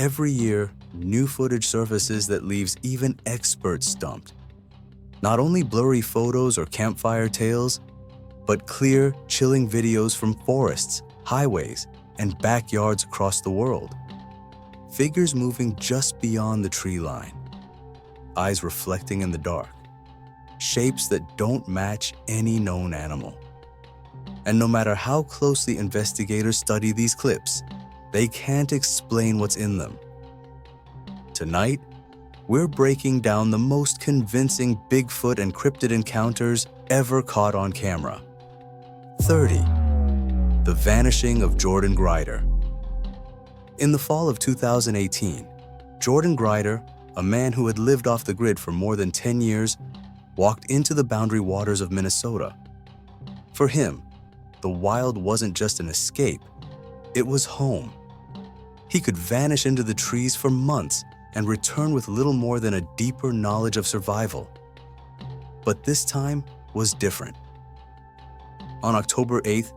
Every year, new footage surfaces that leaves even experts stumped. Not only blurry photos or campfire tales, but clear, chilling videos from forests, highways, and backyards across the world. Figures moving just beyond the tree line, eyes reflecting in the dark, shapes that don't match any known animal. And no matter how closely investigators study these clips, they can't explain what's in them. Tonight, we're breaking down the most convincing Bigfoot and cryptid encounters ever caught on camera. 30. The vanishing of Jordan Grider. In the fall of 2018, Jordan Grider, a man who had lived off the grid for more than 10 years, walked into the boundary waters of Minnesota. For him, the wild wasn't just an escape, it was home. He could vanish into the trees for months and return with little more than a deeper knowledge of survival. But this time was different. On October 8th,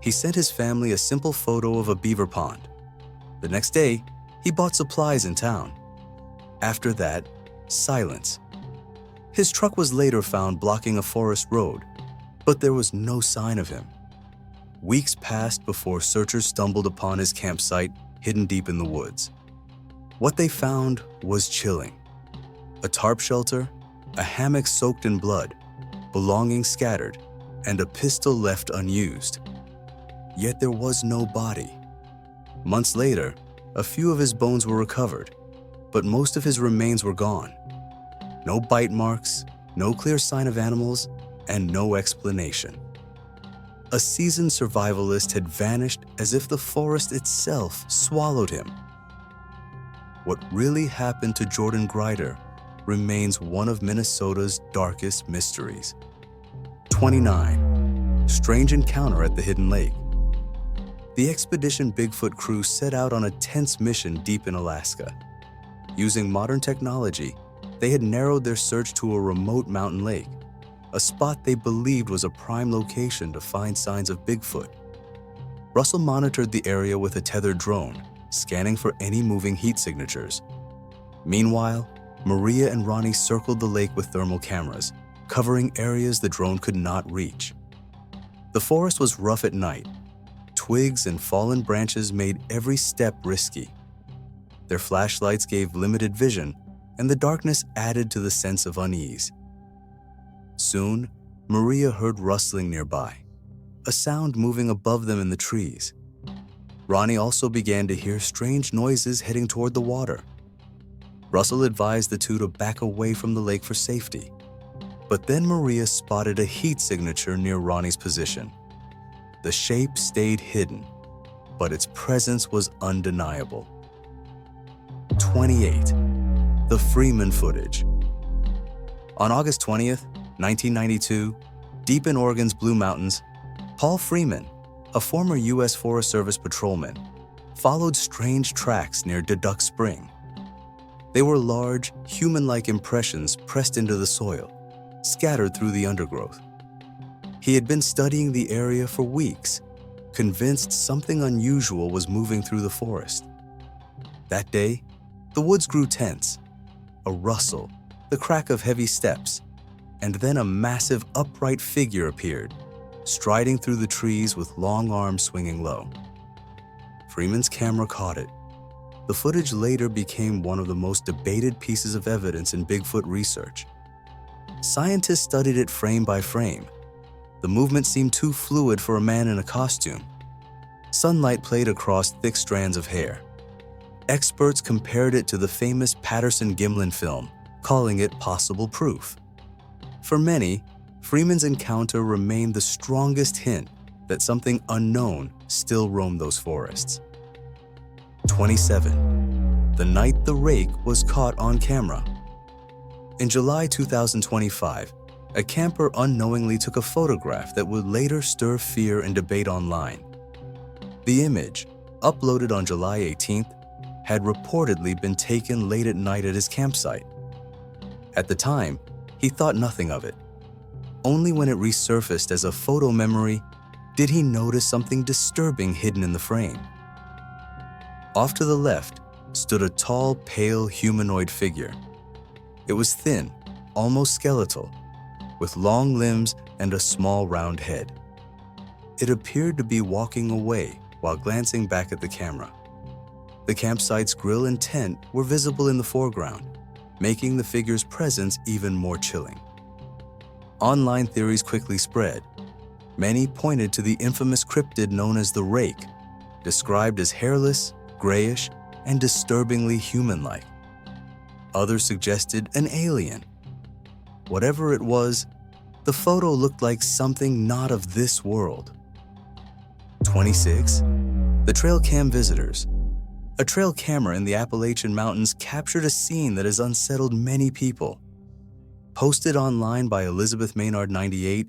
he sent his family a simple photo of a beaver pond. The next day, he bought supplies in town. After that, silence. His truck was later found blocking a forest road, but there was no sign of him. Weeks passed before searchers stumbled upon his campsite hidden deep in the woods. What they found was chilling. A tarp shelter, a hammock soaked in blood, belongings scattered, and a pistol left unused. Yet there was no body. Months later, a few of his bones were recovered, but most of his remains were gone. No bite marks, no clear sign of animals, and no explanation. A seasoned survivalist had vanished as if the forest itself swallowed him. What really happened to Jordan Grider remains one of Minnesota's darkest mysteries. 29. Strange encounter at the hidden lake. The Expedition Bigfoot crew set out on a tense mission deep in Alaska. Using modern technology, they had narrowed their search to a remote mountain lake, a spot they believed was a prime location to find signs of Bigfoot. Russell monitored the area with a tethered drone, scanning for any moving heat signatures. Meanwhile, Maria and Ronnie circled the lake with thermal cameras, covering areas the drone could not reach. The forest was rough at night. Twigs and fallen branches made every step risky. Their flashlights gave limited vision, and the darkness added to the sense of unease. Soon, Maria heard rustling nearby, a sound moving above them in the trees. Ronnie also began to hear strange noises heading toward the water. Russell advised the two to back away from the lake for safety. But then Maria spotted a heat signature near Ronnie's position. The shape stayed hidden, but its presence was undeniable. 28. The Freeman footage. On August 20th, 1992, deep in Oregon's Blue Mountains, Paul Freeman, a former U.S. Forest Service patrolman, followed strange tracks near Deduck Spring. They were large, human-like impressions pressed into the soil, scattered through the undergrowth. He had been studying the area for weeks, convinced something unusual was moving through the forest. That day, the woods grew tense. A rustle, the crack of heavy steps, and then a massive upright figure appeared, striding through the trees with long arms swinging low. Freeman's camera caught it. The footage later became one of the most debated pieces of evidence in Bigfoot research. Scientists studied it frame by frame. The movement seemed too fluid for a man in a costume. Sunlight played across thick strands of hair. Experts compared it to the famous Patterson-Gimlin film, calling it possible proof. For many, Freeman's encounter remained the strongest hint that something unknown still roamed those forests. 27. The night the rake was caught on camera. In July 2025, a camper unknowingly took a photograph that would later stir fear and debate online. The image, uploaded on July 18th, had reportedly been taken late at night at his campsite. At the time, he thought nothing of it. Only when it resurfaced as a photo memory did he notice something disturbing hidden in the frame. Off to the left, stood a tall, pale humanoid figure. It was thin, almost skeletal, with long limbs and a small round head. It appeared to be walking away while glancing back at the camera. The campsite's grill and tent were visible in the foreground, making the figure's presence even more chilling. Online theories quickly spread. Many pointed to the infamous cryptid known as the rake, described as hairless, grayish, and disturbingly human-like. Others suggested an alien. Whatever it was, the photo looked like something not of this world. 26. The trail cam visitors. A trail camera in the Appalachian Mountains captured a scene that has unsettled many people. Posted online by Elizabeth Maynard 98,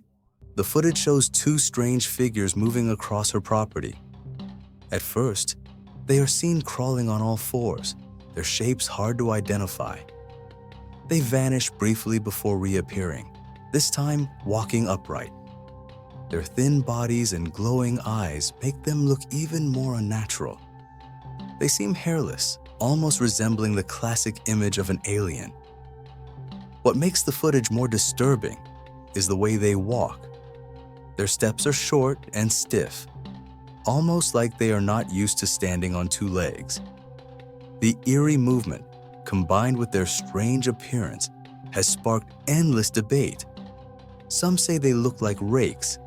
the footage shows two strange figures moving across her property. At first, they are seen crawling on all fours, their shapes hard to identify. They vanish briefly before reappearing, this time walking upright. Their thin bodies and glowing eyes make them look even more unnatural. They seem hairless, almost resembling the classic image of an alien. What makes the footage more disturbing is the way they walk. Their steps are short and stiff, almost like they are not used to standing on two legs. The eerie movement, combined with their strange appearance, has sparked endless debate. Some say they look like rakes,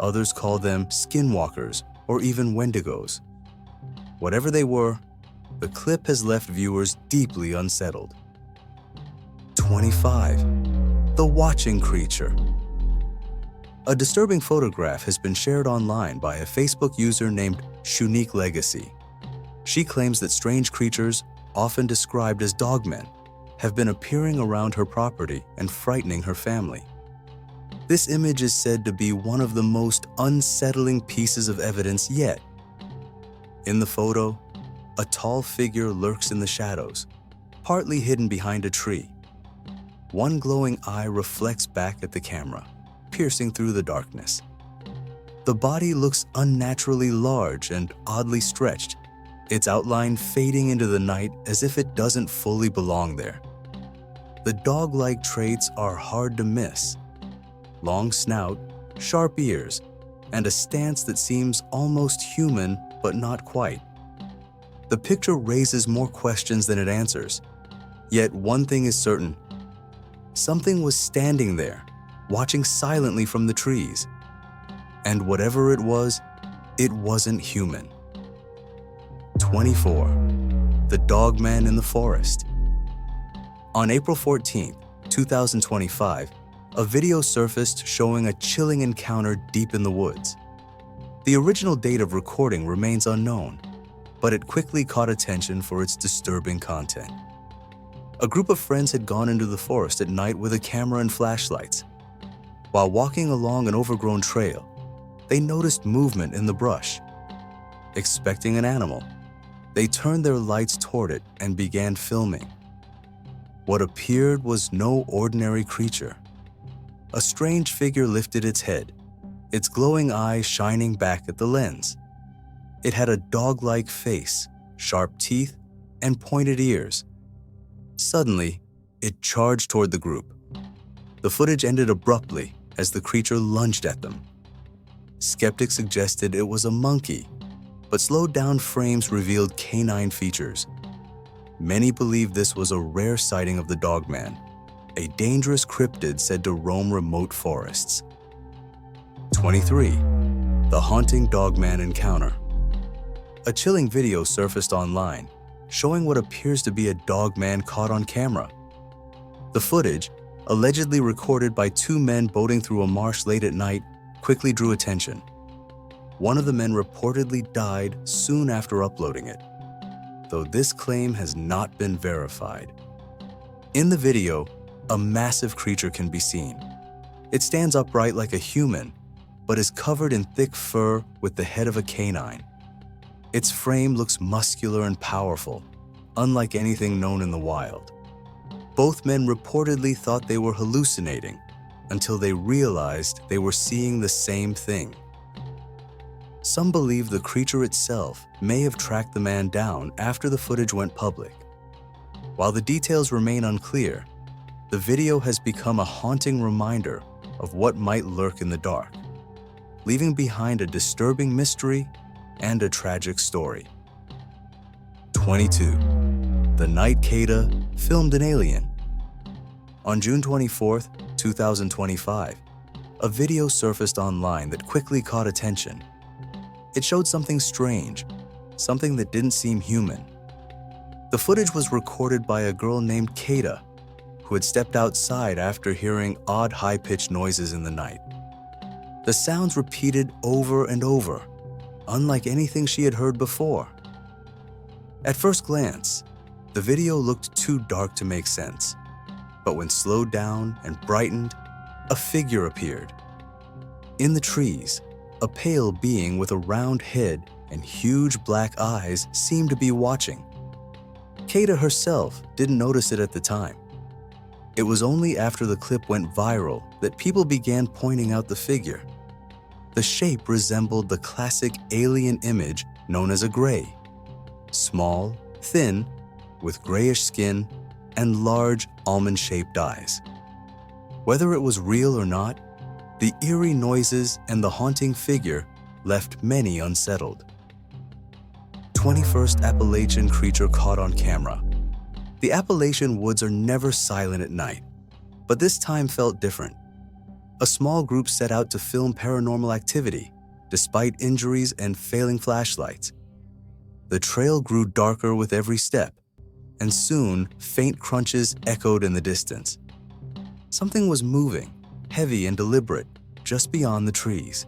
others call them skinwalkers or even wendigos. Whatever they were, the clip has left viewers deeply unsettled. 25. The watching creature. A disturbing photograph has been shared online by a Facebook user named Shunique Legacy. She claims that strange creatures, often described as dogmen, have been appearing around her property and frightening her family. This image is said to be one of the most unsettling pieces of evidence yet. In the photo, a tall figure lurks in the shadows, partly hidden behind a tree. One glowing eye reflects back at the camera, piercing through the darkness. The body looks unnaturally large and oddly stretched, its outline fading into the night as if it doesn't fully belong there. The dog-like traits are hard to miss. Long snout, sharp ears, and a stance that seems almost human but not quite. The picture raises more questions than it answers. Yet one thing is certain. Something was standing there, watching silently from the trees. And whatever it wasn't human. 24. The Dogman in the Forest. On April 14, 2025, a video surfaced showing a chilling encounter deep in the woods. The original date of recording remains unknown, but it quickly caught attention for its disturbing content. A group of friends had gone into the forest at night with a camera and flashlights. While walking along an overgrown trail, they noticed movement in the brush. Expecting an animal, they turned their lights toward it and began filming. What appeared was no ordinary creature. A strange figure lifted its head, its glowing eyes shining back at the lens. It had a dog-like face, sharp teeth, and pointed ears. Suddenly, it charged toward the group. The footage ended abruptly as the creature lunged at them. Skeptics suggested it was a monkey, but slowed-down frames revealed canine features. Many believe this was a rare sighting of the Dogman, a dangerous cryptid said to roam remote forests. 23. The Haunting Dogman Encounter. A chilling video surfaced online, showing what appears to be a dogman caught on camera. The footage, allegedly recorded by two men boating through a marsh late at night, quickly drew attention. One of the men reportedly died soon after uploading it, though this claim has not been verified. In the video, a massive creature can be seen. It stands upright like a human, but is covered in thick fur with the head of a canine. Its frame looks muscular and powerful, unlike anything known in the wild. Both men reportedly thought they were hallucinating until they realized they were seeing the same thing. Some believe the creature itself may have tracked the man down after the footage went public. While the details remain unclear, the video has become a haunting reminder of what might lurk in the dark, leaving behind a disturbing mystery and a tragic story. 22. The night Cata filmed an alien. On June 24, 2025, a video surfaced online that quickly caught attention. It showed something strange, something that didn't seem human. The footage was recorded by a girl named Cata, who had stepped outside after hearing odd high-pitched noises in the night. The sounds repeated over and over, unlike anything she had heard before. At first glance, the video looked too dark to make sense, but when slowed down and brightened, a figure appeared. In the trees, a pale being with a round head and huge black eyes seemed to be watching. Cata herself didn't notice it at the time. It was only after the clip went viral that people began pointing out the figure. The shape resembled the classic alien image known as a gray. Small, thin, with grayish skin and large almond-shaped eyes. Whether it was real or not, the eerie noises and the haunting figure left many unsettled. 21st Appalachian creature caught on camera. The Appalachian woods are never silent at night, but this time felt different. A small group set out to film paranormal activity, despite injuries and failing flashlights. The trail grew darker with every step, and soon faint crunches echoed in the distance. Something was moving, heavy and deliberate, just beyond the trees.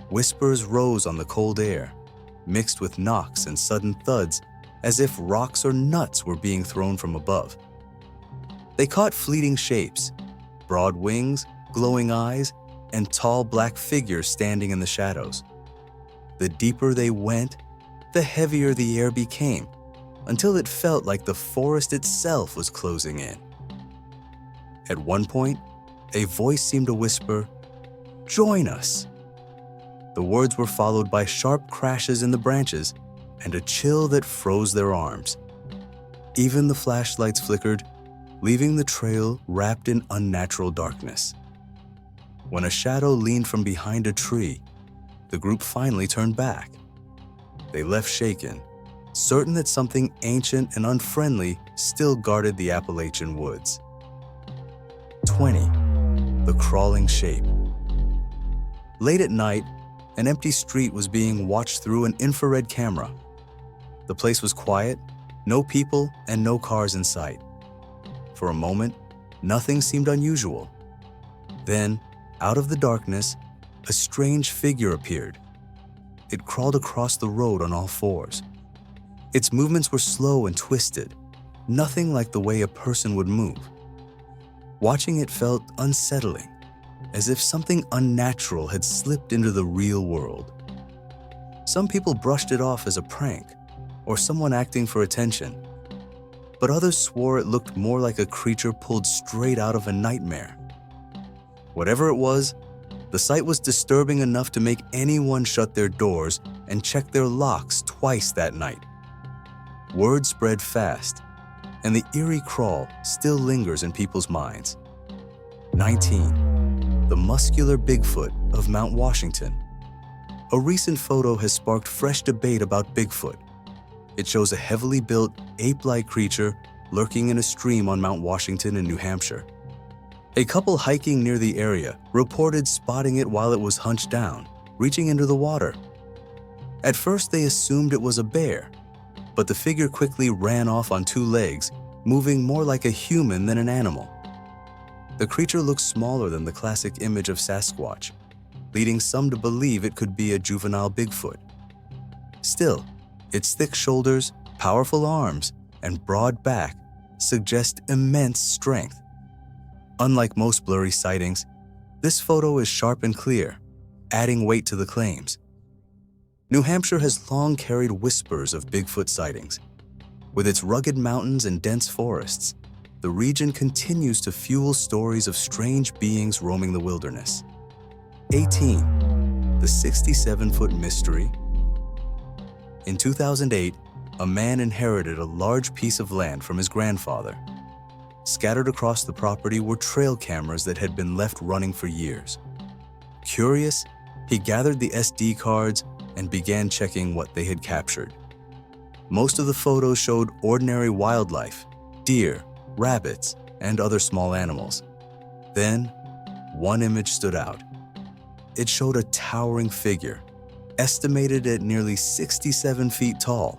Whispers rose on the cold air, mixed with knocks and sudden thuds, as if rocks or nuts were being thrown from above. They caught fleeting shapes, broad wings, glowing eyes, and tall black figures standing in the shadows. The deeper they went, the heavier the air became, until it felt like the forest itself was closing in. At one point, a voice seemed to whisper, "Join us." The words were followed by sharp crashes in the branches and a chill that froze their arms. Even the flashlights flickered, leaving the trail wrapped in unnatural darkness. When a shadow leaned from behind a tree, the group finally turned back. They left shaken, certain that something ancient and unfriendly still guarded the Appalachian woods. 20. The crawling shape. Late at night, an empty street was being watched through an infrared camera. The place was quiet, no people and no cars in sight. For a moment, nothing seemed unusual. Then, out of the darkness, a strange figure appeared. It crawled across the road on all fours. Its movements were slow and twisted, nothing like the way a person would move. Watching it felt unsettling, as if something unnatural had slipped into the real world. Some people brushed it off as a prank or someone acting for attention, but others swore it looked more like a creature pulled straight out of a nightmare. Whatever it was, the sight was disturbing enough to make anyone shut their doors and check their locks twice that night. Word spread fast, and the eerie crawl still lingers in people's minds. 19. The muscular Bigfoot of Mount Washington. A recent photo has sparked fresh debate about Bigfoot. It shows a heavily built, ape-like creature lurking in a stream on Mount Washington in New Hampshire. A couple hiking near the area reported spotting it while it was hunched down, reaching into the water. At first, they assumed it was a bear, but the figure quickly ran off on two legs, moving more like a human than an animal. The creature looks smaller than the classic image of Sasquatch, leading some to believe it could be a juvenile Bigfoot. Still, its thick shoulders, powerful arms, and broad back suggest immense strength. Unlike most blurry sightings, this photo is sharp and clear, adding weight to the claims. New Hampshire has long carried whispers of Bigfoot sightings. With its rugged mountains and dense forests, the region continues to fuel stories of strange beings roaming the wilderness. 18. the 67-foot mystery. In 2008, a man inherited a large piece of land from his grandfather. Scattered across the property were trail cameras that had been left running for years. Curious, he gathered the SD cards and began checking what they had captured. Most of the photos showed ordinary wildlife, deer, rabbits, and other small animals. Then, one image stood out. It showed a towering figure, estimated at nearly 67 feet tall.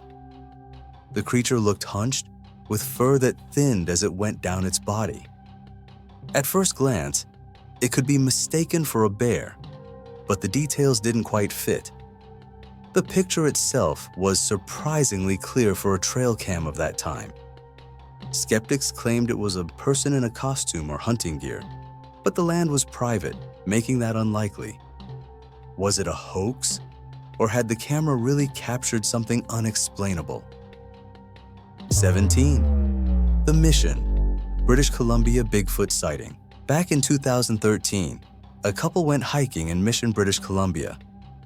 The creature looked hunched, with fur that thinned as it went down its body. At first glance, it could be mistaken for a bear, but the details didn't quite fit. The picture itself was surprisingly clear for a trail cam of that time. Skeptics claimed it was a person in a costume or hunting gear, but the land was private, making that unlikely. Was it a hoax, or had the camera really captured something unexplainable? 17. The Mission, British Columbia Bigfoot sighting. Back in 2013, a couple went hiking in Mission, British Columbia,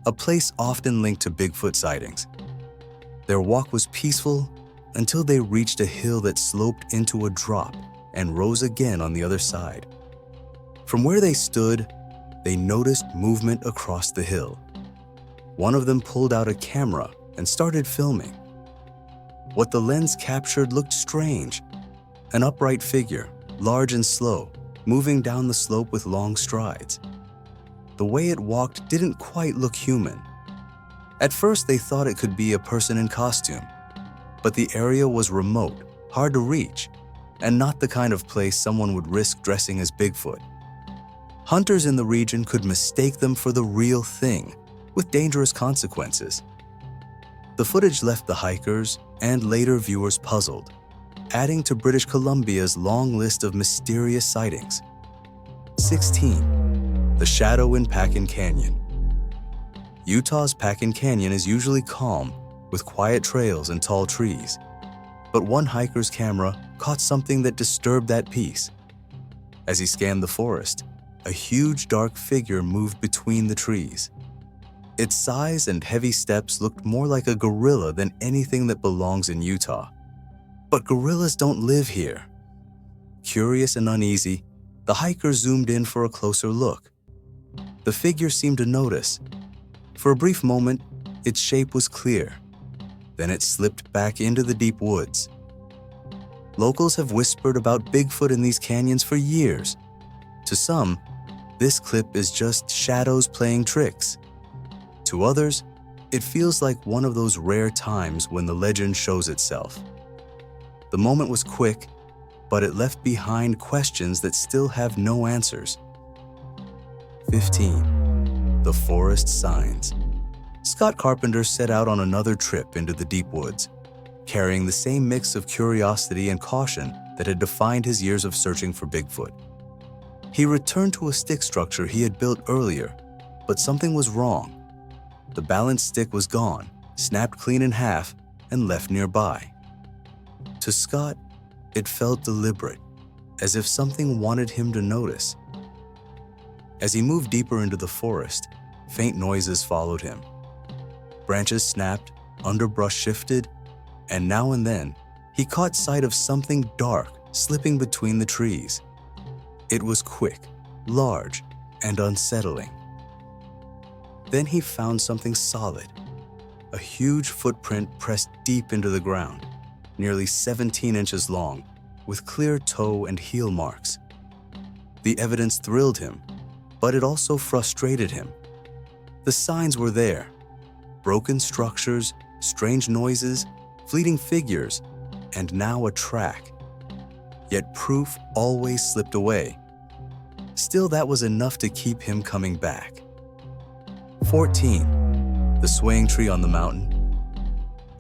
a place often linked to Bigfoot sightings. Their walk was peaceful until they reached a hill that sloped into a drop and rose again on the other side. From where they stood, they noticed movement across the hill. One of them pulled out a camera and started filming. What the lens captured looked strange. An upright figure, large and slow, moving down the slope with long strides. The way it walked didn't quite look human. At first, they thought it could be a person in costume, but the area was remote, hard to reach, and not the kind of place someone would risk dressing as Bigfoot. Hunters in the region could mistake them for the real thing, with dangerous consequences. The footage left the hikers and later viewers puzzled, adding to British Columbia's long list of mysterious sightings. 16. The Shadow in Packen Canyon. Utah's Packen Canyon is usually calm, with quiet trails and tall trees. But one hiker's camera caught something that disturbed that peace. As he scanned the forest, a huge dark figure moved between the trees. Its size and heavy steps looked more like a gorilla than anything that belongs in Utah. But gorillas don't live here. Curious and uneasy, the hiker zoomed in for a closer look. The figure seemed to notice. For a brief moment, its shape was clear. Then it slipped back into the deep woods. Locals have whispered about Bigfoot in these canyons for years. To some, this clip is just shadows playing tricks. To others, it feels like one of those rare times when the legend shows itself. The moment was quick, but it left behind questions that still have no answers. 15. The Forest Signs. Scott Carpenter set out on another trip into the deep woods, carrying the same mix of curiosity and caution that had defined his years of searching for Bigfoot. He returned to a stick structure he had built earlier, but something was wrong. The balanced stick was gone, snapped clean in half, and left nearby. To Scott, it felt deliberate, as if something wanted him to notice. As he moved deeper into the forest, faint noises followed him. Branches snapped, underbrush shifted, and now and then, he caught sight of something dark slipping between the trees. It was quick, large, and unsettling. Then he found something solid, a huge footprint pressed deep into the ground, nearly 17 inches long, with clear toe and heel marks. The evidence thrilled him, but it also frustrated him. The signs were there: broken structures, strange noises, fleeting figures, and now a track. Yet proof always slipped away. Still, that was enough to keep him coming back. 14. The Swaying Tree on the Mountain.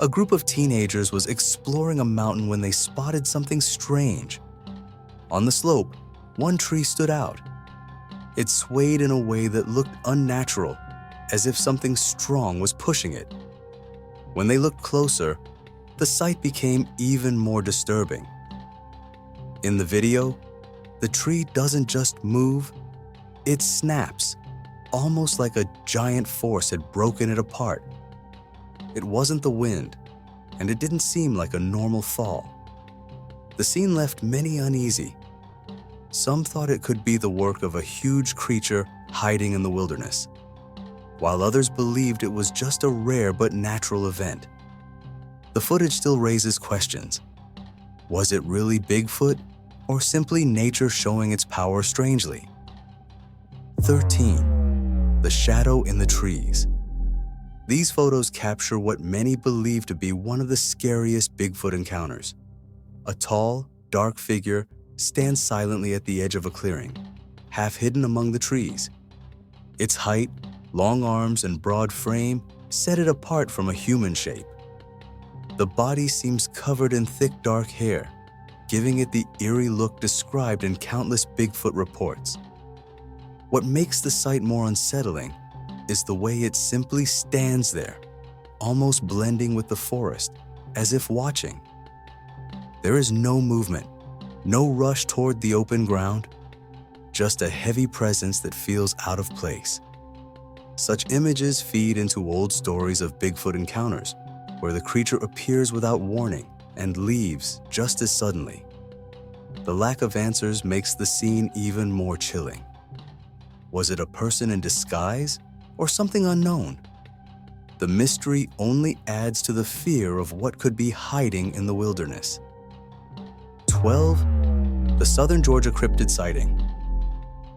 A group of teenagers was exploring a mountain when they spotted something strange. On the slope, one tree stood out. It swayed in a way that looked unnatural, as if something strong was pushing it. When they looked closer, the sight became even more disturbing. In the video, the tree doesn't just move, it snaps, almost like a giant force had broken it apart. It wasn't the wind, and it didn't seem like a normal fall. The scene left many uneasy. Some thought it could be the work of a huge creature hiding in the wilderness, while others believed it was just a rare but natural event. The footage still raises questions. Was it really Bigfoot, or simply nature showing its power strangely? 13. The shadow in the trees. These photos capture what many believe to be one of the scariest Bigfoot encounters. A tall, dark figure stands silently at the edge of a clearing, half hidden among the trees. Its height, long arms, and broad frame set it apart from a human shape. The body seems covered in thick dark hair, giving it the eerie look described in countless Bigfoot reports. What makes the sight more unsettling is the way it simply stands there, almost blending with the forest, as if watching. There is no movement, no rush toward the open ground, just a heavy presence that feels out of place. Such images feed into old stories of Bigfoot encounters, where the creature appears without warning and leaves just as suddenly. The lack of answers makes the scene even more chilling. Was it a person in disguise or something unknown? The mystery only adds to the fear of what could be hiding in the wilderness. 12. The Southern Georgia cryptid sighting.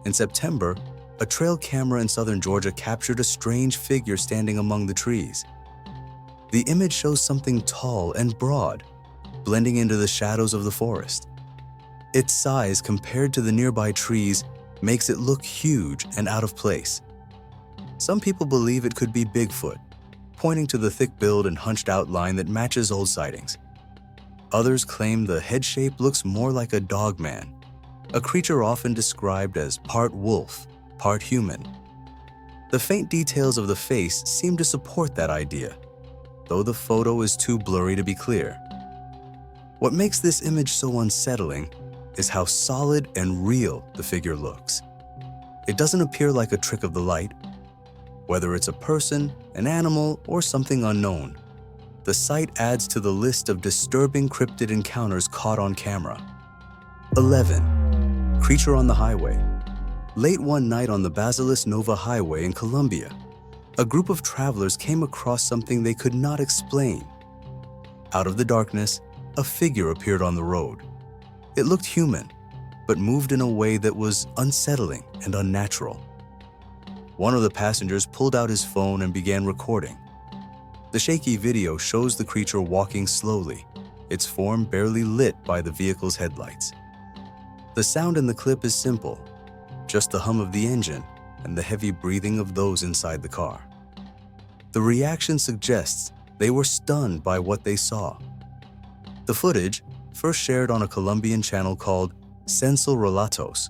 In September, a trail camera in southern Georgia captured a strange figure standing among the trees. The image shows something tall and broad, blending into the shadows of the forest. Its size compared to the nearby trees makes it look huge and out of place. Some people believe it could be Bigfoot, pointing to the thick build and hunched outline that matches old sightings. Others claim the head shape looks more like a dogman, a creature often described as part wolf, part human. The faint details of the face seem to support that idea, though the photo is too blurry to be clear. What makes this image so unsettling is how solid and real the figure looks. It doesn't appear like a trick of the light. Whether it's a person, an animal, or something unknown, the sight adds to the list of disturbing cryptid encounters caught on camera. 11. Creature on the highway. Late one night on the Basilis Nova Highway in Colombia, a group of travelers came across something they could not explain. Out of the darkness, a figure appeared on the road. It looked human, but moved in a way that was unsettling and unnatural. One of the passengers pulled out his phone and began recording. The shaky video shows the creature walking slowly, its form barely lit by the vehicle's headlights. The sound in the clip is simple, just the hum of the engine and the heavy breathing of those inside the car. The reaction suggests they were stunned by what they saw. The footage, first shared on a Colombian channel called Sensal Relatos,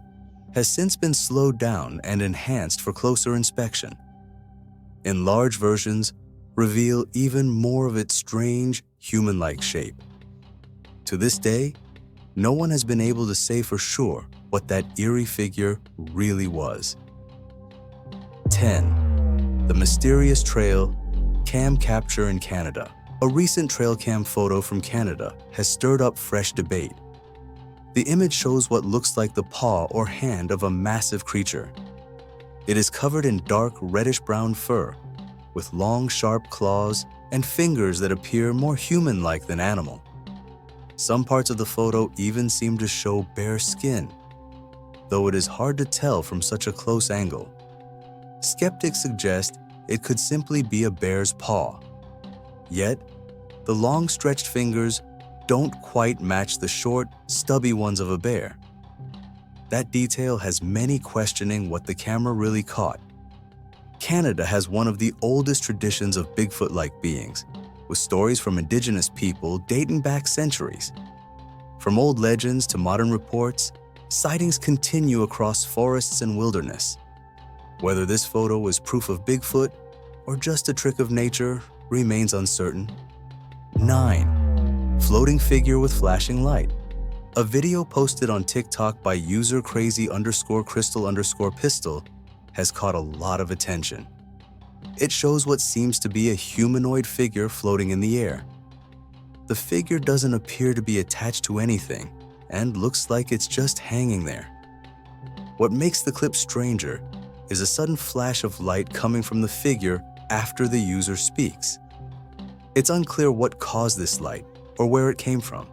has since been slowed down and enhanced for closer inspection. Enlarged versions reveal even more of its strange, human-like shape. To this day, no one has been able to say for sure what that eerie figure really was. 10. The mysterious trail cam capture in Canada. A recent trail cam photo from Canada has stirred up fresh debate. The image shows what looks like the paw or hand of a massive creature. It is covered in dark reddish-brown fur, with long, sharp claws and fingers that appear more human-like than animal. Some parts of the photo even seem to show bare skin, though it is hard to tell from such a close angle. Skeptics suggest it could simply be a bear's paw. Yet, the long stretched fingers don't quite match the short, stubby ones of a bear. That detail has many questioning what the camera really caught. Canada has one of the oldest traditions of Bigfoot-like beings, with stories from indigenous people dating back centuries. From old legends to modern reports, sightings continue across forests and wilderness. Whether this photo is proof of Bigfoot or just a trick of nature remains uncertain. 9. Floating figure with flashing light. A video posted on TikTok by user crazy_crystal_pistol has caught a lot of attention. It shows what seems to be a humanoid figure floating in the air. The figure doesn't appear to be attached to anything and looks like it's just hanging there. What makes the clip stranger is a sudden flash of light coming from the figure after the user speaks. It's unclear what caused this light or where it came from.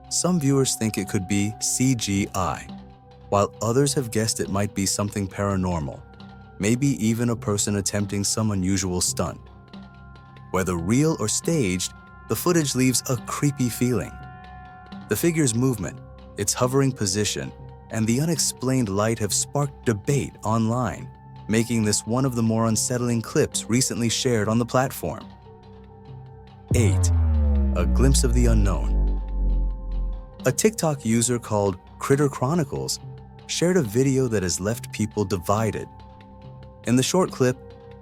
Some viewers think it could be CGI, while others have guessed it might be something paranormal, maybe even a person attempting some unusual stunt. Whether real or staged, the footage leaves a creepy feeling. The figure's movement, its hovering position, and the unexplained light have sparked debate online, making this one of the more unsettling clips recently shared on the platform. 8. A glimpse of the unknown. A TikTok user called Critter Chronicles shared a video that has left people divided. In the short clip,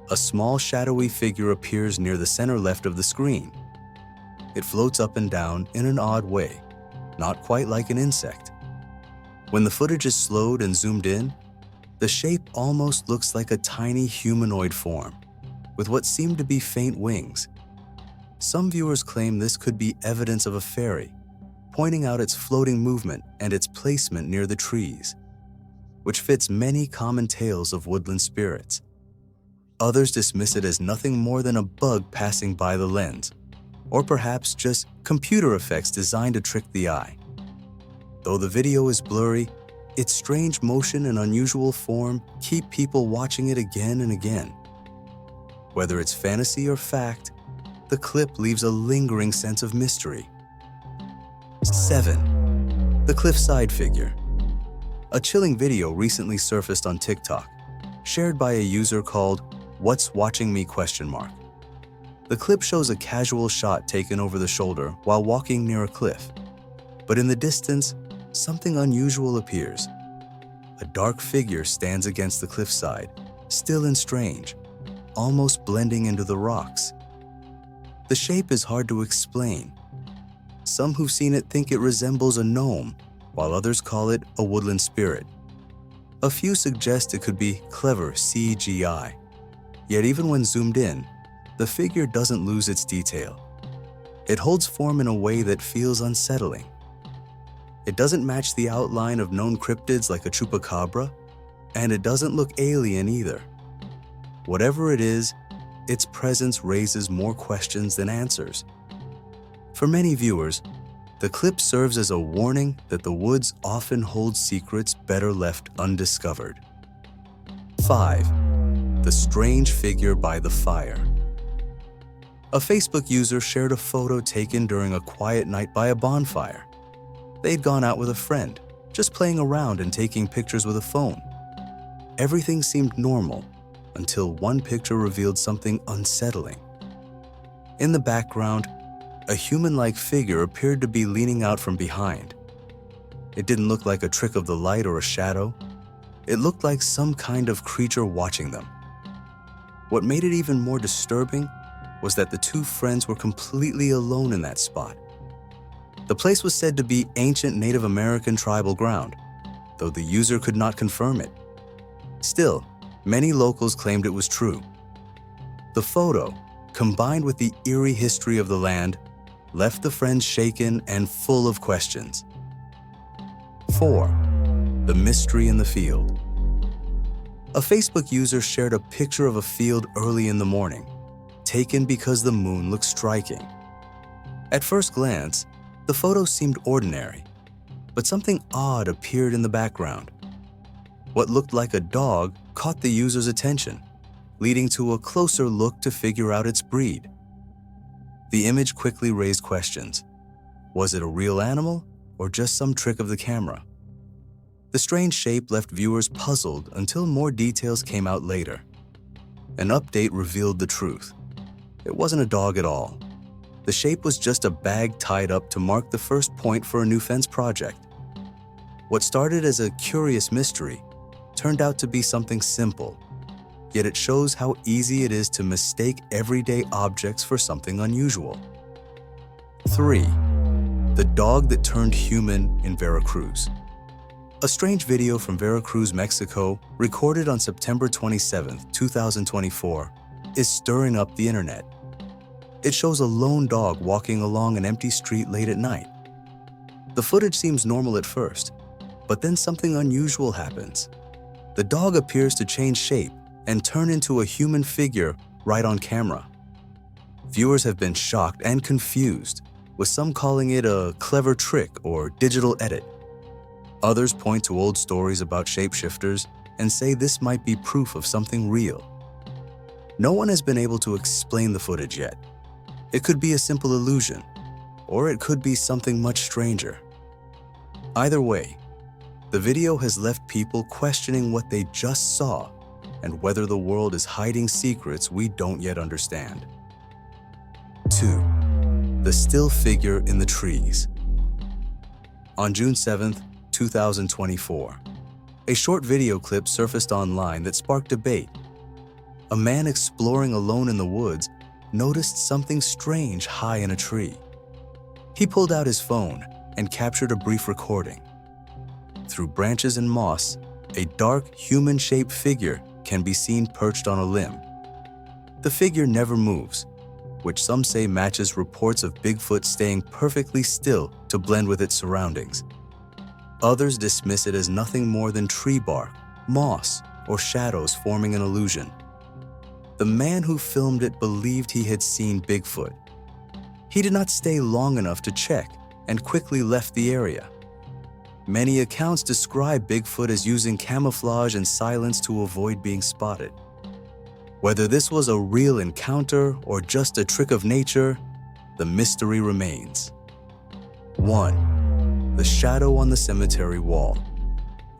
a small shadowy figure appears near the center left of the screen. It floats up and down in an odd way, not quite like an insect. When the footage is slowed and zoomed in, the shape almost looks like a tiny humanoid form, with what seem to be faint wings. Some viewers claim this could be evidence of a fairy, pointing out its floating movement and its placement near the trees, which fits many common tales of woodland spirits. Others dismiss it as nothing more than a bug passing by the lens, or perhaps just computer effects designed to trick the eye. Though the video is blurry, its strange motion and unusual form keep people watching it again and again. Whether it's fantasy or fact, the clip leaves a lingering sense of mystery. 7. The cliffside figure. A chilling video recently surfaced on TikTok, shared by a user called "What's Watching Me?" The clip shows a casual shot taken over the shoulder while walking near a cliff. But in the distance, something unusual appears. A dark figure stands against the cliffside, still and strange, almost blending into the rocks. The shape is hard to explain. Some who've seen it think it resembles a gnome, while others call it a woodland spirit. A few suggest it could be clever CGI. Yet even when zoomed in, the figure doesn't lose its detail. It holds form in a way that feels unsettling. It doesn't match the outline of known cryptids like a chupacabra, and it doesn't look alien either. Whatever it is, its presence raises more questions than answers. For many viewers, the clip serves as a warning that the woods often hold secrets better left undiscovered. 5. The strange figure by the fire. A Facebook user shared a photo taken during a quiet night by a bonfire. They'd gone out with a friend, just playing around and taking pictures with a phone. Everything seemed normal until one picture revealed something unsettling. In the background, a human-like figure appeared to be leaning out from behind. It didn't look like a trick of the light or a shadow. It looked like some kind of creature watching them. What made it even more disturbing was that the two friends were completely alone in that spot. The place was said to be ancient Native American tribal ground, though the user could not confirm it. Still, many locals claimed it was true. The photo, combined with the eerie history of the land, left the friends shaken and full of questions. 4. The mystery in the field. A Facebook user shared a picture of a field early in the morning, taken because the moon looked striking. At first glance, the photo seemed ordinary, but something odd appeared in the background. What looked like a dog caught the user's attention, leading to a closer look to figure out its breed. The image quickly raised questions. Was it a real animal or just some trick of the camera? The strange shape left viewers puzzled until more details came out later. An update revealed the truth. It wasn't a dog at all. The shape was just a bag tied up to mark the first point for a new fence project. What started as a curious mystery turned out to be something simple, yet it shows how easy it is to mistake everyday objects for something unusual. 3. The dog that turned human in Veracruz. A strange video from Veracruz, Mexico, recorded on September 27, 2024, is stirring up the internet. It shows a lone dog walking along an empty street late at night. The footage seems normal at first, but then something unusual happens. The dog appears to change shape and turn into a human figure right on camera. Viewers have been shocked and confused, with some calling it a clever trick or digital edit. Others point to old stories about shapeshifters and say this might be proof of something real. No one has been able to explain the footage yet. It could be a simple illusion, or it could be something much stranger. Either way, the video has left people questioning what they just saw and whether the world is hiding secrets we don't yet understand. 2. The still figure in the trees. On June 7, 2024, a short video clip surfaced online that sparked debate. A man exploring alone in the woods noticed something strange high in a tree. He pulled out his phone and captured a brief recording. Through branches and moss, a dark, human-shaped figure can be seen perched on a limb. The figure never moves, which some say matches reports of Bigfoot staying perfectly still to blend with its surroundings. Others dismiss it as nothing more than tree bark, moss, or shadows forming an illusion. The man who filmed it believed he had seen Bigfoot. He did not stay long enough to check and quickly left the area. Many accounts describe Bigfoot as using camouflage and silence to avoid being spotted. Whether this was a real encounter or just a trick of nature, the mystery remains. 1. The shadow on the cemetery wall.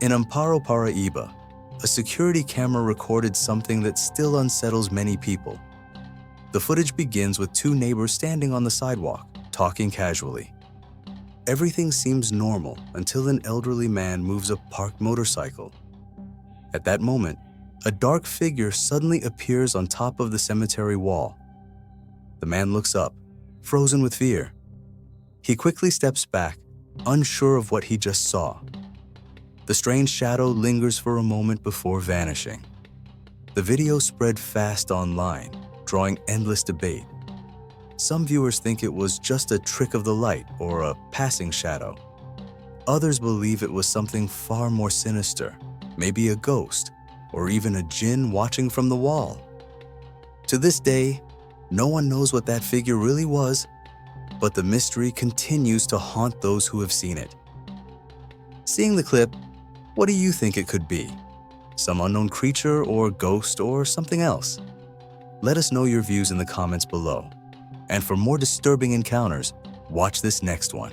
In Amparo, Paraíba, a security camera recorded something that still unsettles many people. The footage begins with two neighbors standing on the sidewalk, talking casually. Everything seems normal until an elderly man moves a parked motorcycle. At that moment, a dark figure suddenly appears on top of the cemetery wall. The man looks up, frozen with fear. He quickly steps back, unsure of what he just saw. The strange shadow lingers for a moment before vanishing. The video spread fast online, drawing endless debate. Some viewers think it was just a trick of the light or a passing shadow. Others believe it was something far more sinister, maybe a ghost, or even a jinn watching from the wall. To this day, no one knows what that figure really was, but the mystery continues to haunt those who have seen it. Seeing the clip, what do you think it could be? Some unknown creature or ghost or something else? Let us know your views in the comments below. And for more disturbing encounters, watch this next one.